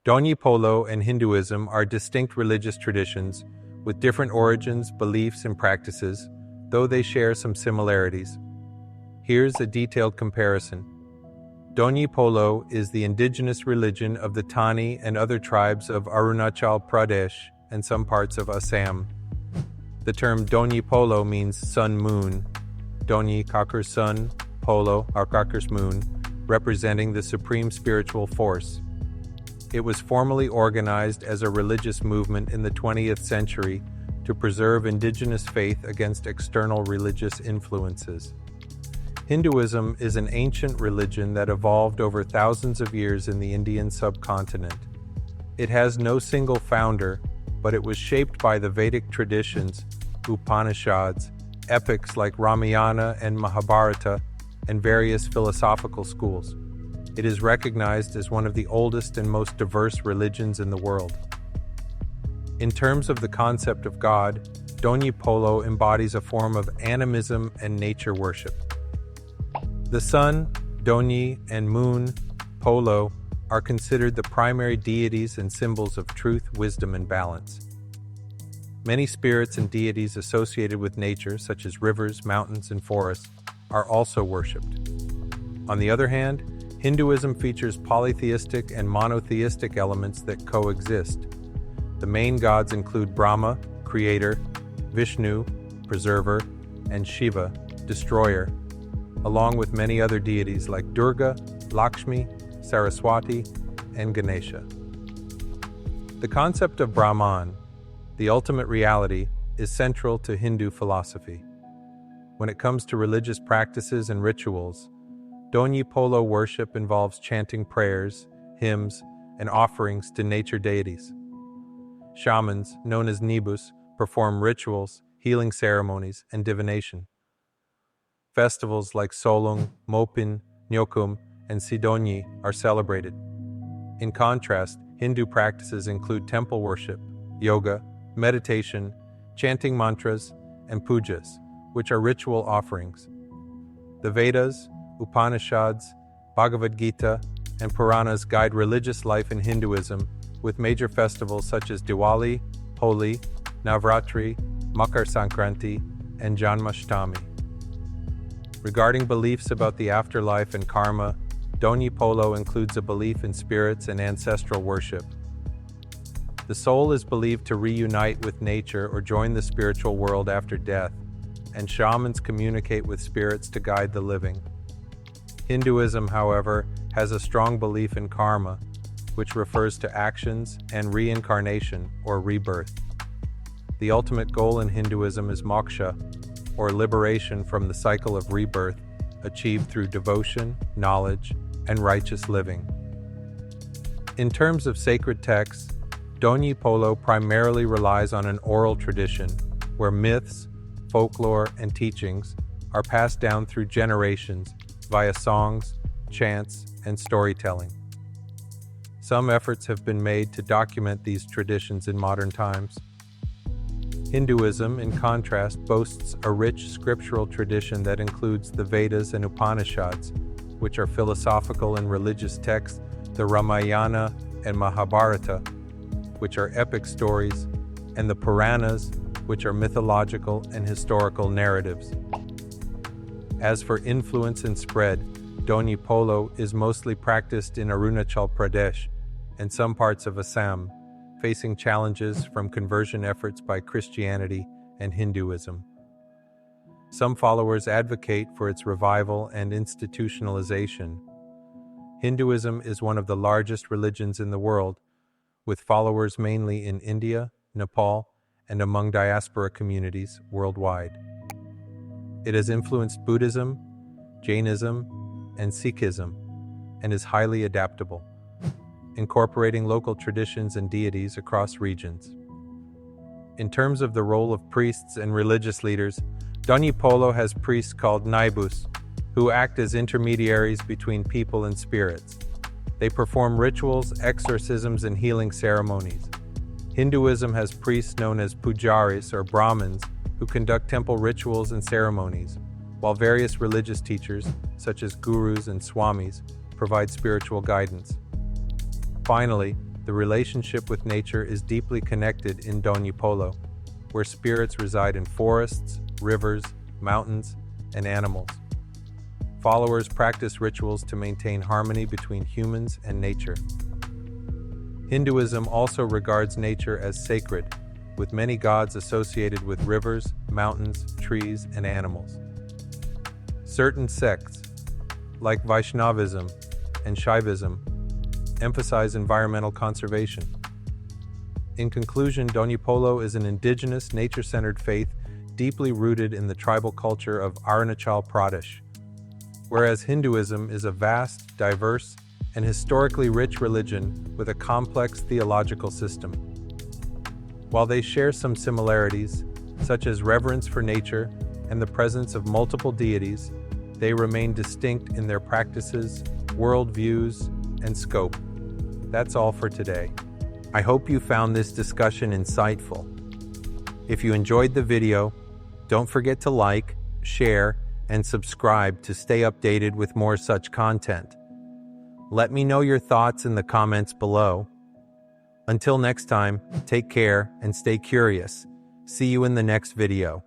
Donyi-Polo and Hinduism are distinct religious traditions with different origins, beliefs, and practices, though they share some similarities. Here's a detailed comparison. Donyi-Polo is the indigenous religion of the Tani and other tribes of Arunachal Pradesh and some parts of Assam. The term Donyi-Polo means sun-moon. Donyi Kakur's sun, Polo Kakur's moon, representing the supreme spiritual force. It was formally organized as a religious movement in the 20th century to preserve indigenous faith against external religious influences. Hinduism is an ancient religion that evolved over thousands of years in the Indian subcontinent. It has no single founder, but it was shaped by the Vedic traditions, Upanishads, epics like Ramayana and Mahabharata, and various philosophical schools. It is recognized as one of the oldest and most diverse religions in the world. In terms of the concept of God, Donyi-Polo embodies a form of animism and nature worship. The sun, Donyi, and moon, Polo, are considered the primary deities and symbols of truth, wisdom, and balance. Many spirits and deities associated with nature, such as rivers, mountains, and forests, are also worshipped. On the other hand, Hinduism features polytheistic and monotheistic elements that coexist. The main gods include Brahma, creator, Vishnu, preserver, and Shiva, destroyer, along with many other deities like Durga, Lakshmi, Saraswati, and Ganesha. The concept of Brahman, the ultimate reality, is central to Hindu philosophy. When it comes to religious practices and rituals, Donyi-Polo worship involves chanting prayers, hymns, and offerings to nature deities. Shamans, known as Nibus, perform rituals, healing ceremonies, and divination. Festivals like Solung, Mopin, Nyokum, and Sidonyi are celebrated. In contrast, Hindu practices include temple worship, yoga, meditation, chanting mantras, and pujas, which are ritual offerings. The Vedas, Upanishads, Bhagavad Gita, and Puranas guide religious life in Hinduism, with major festivals such as Diwali, Holi, Navratri, Makar Sankranti, and Janmashtami. Regarding beliefs about the afterlife and karma, Donyi-Polo includes a belief in spirits and ancestral worship. The soul is believed to reunite with nature or join the spiritual world after death, and shamans communicate with spirits to guide the living. Hinduism, however, has a strong belief in karma, which refers to actions, and reincarnation, or rebirth. The ultimate goal in Hinduism is moksha, or liberation from the cycle of rebirth, achieved through devotion, knowledge, and righteous living. In terms of sacred texts, Donyi-Polo primarily relies on an oral tradition, where myths, folklore, and teachings are passed down through generations via songs, chants, and storytelling. Some efforts have been made to document these traditions in modern times. Hinduism, in contrast, boasts a rich scriptural tradition that includes the Vedas and Upanishads, which are philosophical and religious texts, the Ramayana and Mahabharata, which are epic stories, and the Puranas, which are mythological and historical narratives. As for influence and spread, Donyi-Polo is mostly practiced in Arunachal Pradesh and some parts of Assam, facing challenges from conversion efforts by Christianity and Hinduism. Some followers advocate for its revival and institutionalization. Hinduism is one of the largest religions in the world, with followers mainly in India, Nepal, and among diaspora communities worldwide. It has influenced Buddhism, Jainism, and Sikhism, and is highly adaptable, incorporating local traditions and deities across regions. In terms of the role of priests and religious leaders, Donyi-Polo has priests called Naibus, who act as intermediaries between people and spirits. They perform rituals, exorcisms, and healing ceremonies. Hinduism has priests known as pujaris or Brahmins who conduct temple rituals and ceremonies, while various religious teachers, such as gurus and swamis, provide spiritual guidance. Finally, The relationship with nature is deeply connected in Donyi-Polo, where spirits reside in forests, rivers, mountains, and animals. Followers practice rituals to maintain harmony between humans and nature. Hinduism also regards nature as sacred, with many gods associated with rivers, mountains, trees, and animals. Certain sects, like Vaishnavism and Shaivism, emphasize environmental conservation. In conclusion, Donyi-Polo is an indigenous, nature-centered faith deeply rooted in the tribal culture of Arunachal Pradesh, whereas Hinduism is a vast, diverse, and historically rich religion with a complex theological system. While they share some similarities, such as reverence for nature and the presence of multiple deities, they remain distinct in their practices, worldviews, and scope. That's all for today. I hope you found this discussion insightful. If you enjoyed the video, don't forget to like, share, and subscribe to stay updated with more such content. Let me know your thoughts in the comments below. Until next time, take care and stay curious. See you in the next video.